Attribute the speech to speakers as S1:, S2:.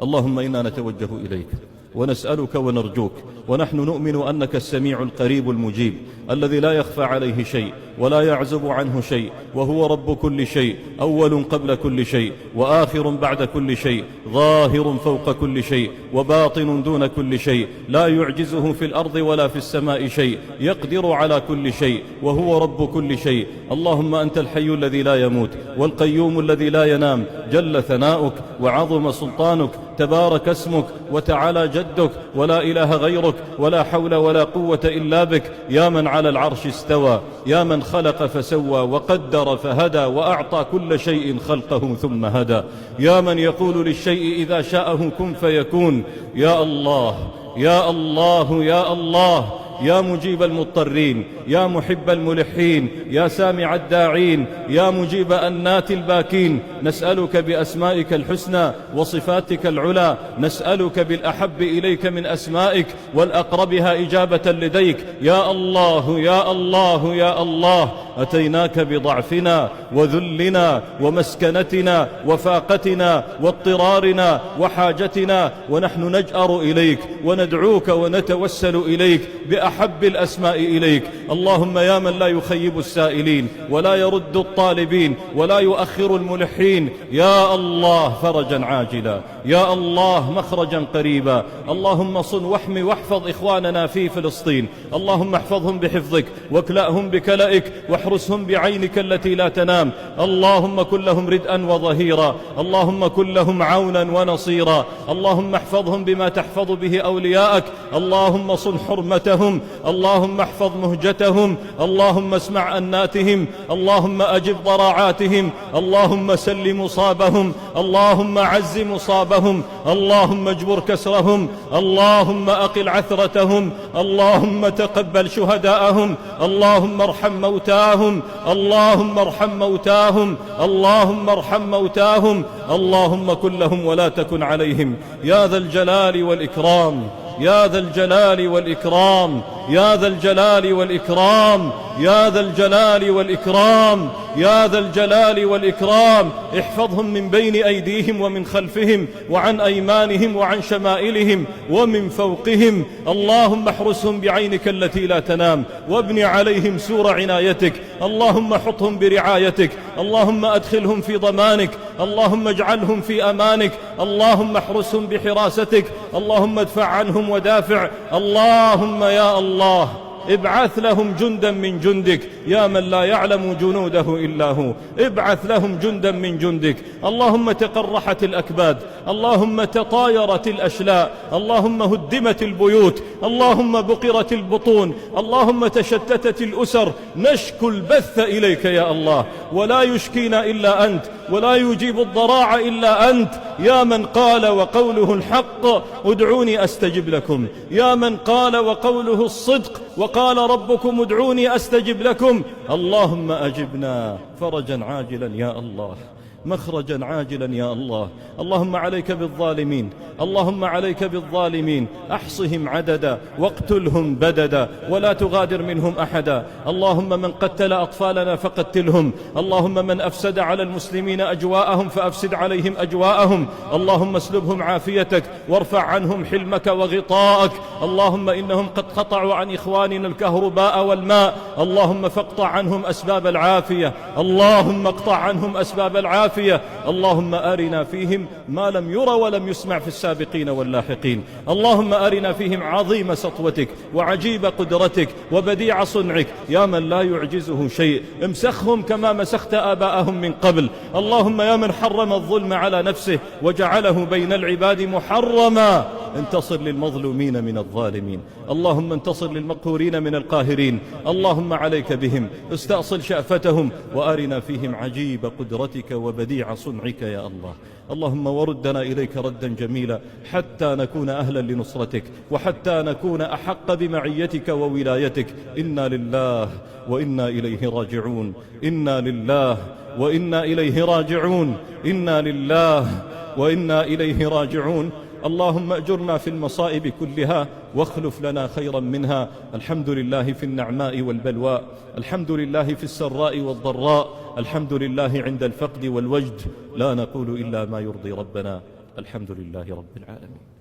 S1: اللهم إنا نتوجه إليك ونسألك ونرجوك، ونحن نؤمن أنك السميع القريب المجيب الذي لا يخفى عليه شيء ولا يعزب عنه شيء، وهو رب كل شيء، أول قبل كل شيء، وآخر بعد كل شيء، ظاهر فوق كل شيء، وباطن دون كل شيء، لا يعجزه في الأرض ولا في السماء شيء، يقدر على كل شيء، وهو رب كل شيء. اللهم أنت الحي الذي لا يموت، والقيوم الذي لا ينام، جل ثناؤك وعظم سلطانك، تبارك اسمك وتعالى جدك، ولا إله غيرك، ولا حول ولا قوة إلا بك. يا من على العرش استوى، يا من خلق فسوى وقدر فهدى، وأعطى كل شيء خلقه ثم هدى، يا من يقول للشيء إذا شاءه كن فيكون. يا الله يا الله يا الله، يا مجيب المضطرين، يا محب الملحين، يا سامع الداعين، يا مجيب أنات الباكين، نسألك بأسمائك الحسنى وصفاتك العلى، نسألك بالأحب إليك من أسمائك والأقربها إجابة لديك. يا الله يا الله يا الله، أتيناك بضعفنا وذلنا ومسكنتنا وفاقتنا واضطرارنا وحاجتنا، ونحن نجأر إليك وندعوك ونتوسل إليك بأحب الأسماء إليك. اللهم يا من لا يخيب السائلين ولا يرد الطالبين ولا يؤخر الملحين، يا الله فرجا عاجلا، يا الله مخرجا قريبا. اللهم صن واحمي واحفظ إخواننا في فلسطين، اللهم احفظهم بحفظك واكلأهم بكلئك واحرسهم بعينك التي لا تنام. اللهم كن لهم ردءا وظهيرا، اللهم كن لهم عونا ونصيرا، اللهم احفظهم بما تحفظ به أولياءك. اللهم صن حرمتهم، اللهم احفظ مهجتهم، اللهم اسمع أناتهم، اللهم أجب ضراعاتهم، اللهم سل مصابهم، اللهم عز مصابهم، اللهم اجبر كسرهم، اللهم أقل عثرتهم، اللهم تقبل شهداءهم، اللهم ارحم موتاهم، اللهم ارحم موتاهم، اللهم ارحم موتاهم، اللهم كن لهم ولا تكن عليهم، يا ذا الجلال والإكرام، يا ذا الجلال والإكرام، يا ذا الجلال والإكرام، يا ذا الجلال والإكرام، يا ذا الجلال والإكرام. احفظهم من بين أيديهم ومن خلفهم وعن أيمانهم وعن شمائلهم ومن فوقهم. اللهم احرسهم بعينك التي لا تنام، وابن عليهم سور عنايتك، اللهم حطهم برعايتك، اللهم أدخلهم في ضمانك، اللهم اجعلهم في أمانك، اللهم احرسهم بحراستك، اللهم ادفع عنهم ودافع. اللهم يا الله ابعث لهم جندا من جندك، يا من لا يعلم جنوده إلا هو، ابعث لهم جندا من جندك. اللهم تقرحت الأكباد، اللهم تطايرت الأشلاء، اللهم هدمت البيوت، اللهم بقرت البطون، اللهم تشتتت الأسر. نشكو البث إليك يا الله، ولا يشكينا إلا أنت، ولا يجيب الضراع إلا أنت، يا من قال وقوله الحق ادعوني أستجب لكم، يا من قال وقوله الصدق وقال ربكم ادعوني أستجب لكم. اللهم أجبنا فرجا عاجلا يا الله، مخرجا عاجلا يا الله. اللهم عليك بالظالمين، اللهم عليك بالظالمين، أحصهم عددا واقتلهم بددا ولا تغادر منهم أحدا. اللهم من قتل أطفالنا فقتلهم، اللهم من أفسد على المسلمين أجواءهم فأفسد عليهم أجواءهم. اللهم اسلبهم عافيتك وارفع عنهم حلمك وغطاءك. اللهم إنهم قد قطعوا عن إخواننا الكهرباء والماء، اللهم فاقطع عنهم أسباب العافية، اللهم اقطع عنهم أسباب العافية. اللهم أرنا فيهم ما لم يرى ولم يسمع في السابقين واللاحقين. اللهم أرنا فيهم عظيم سطوتك وعجيب قدرتك وبديع صنعك، يا من لا يعجزه شيء. امسخهم كما مسخت آباءهم من قبل. اللهم يا من حرم الظلم على نفسه وجعله بين العباد محرما، انتصر للمظلومين من الظالمين، اللهم انتصر للمقهورين من القاهرين. اللهم عليك بهم، استأصل شأفتهم وأرنا فيهم عجيب قدرتك وبديع صنعك يا الله. اللهم وردنا إليك ردا جميلا حتى نكون أهلا لنصرتك وحتى نكون أحق بمعيتك وولايتك. إنا لله وإنا إليه راجعون، إنا لله وإنا إليه راجعون، إنا لله وإنا إليه راجعون. اللهم أجرنا في المصائب كلها واخلف لنا خيرا منها. الحمد لله في النعماء والبلواء، الحمد لله في السراء والضراء، الحمد لله عند الفقد والوجد. لا نقول إلا ما يرضي ربنا. الحمد لله رب العالمين.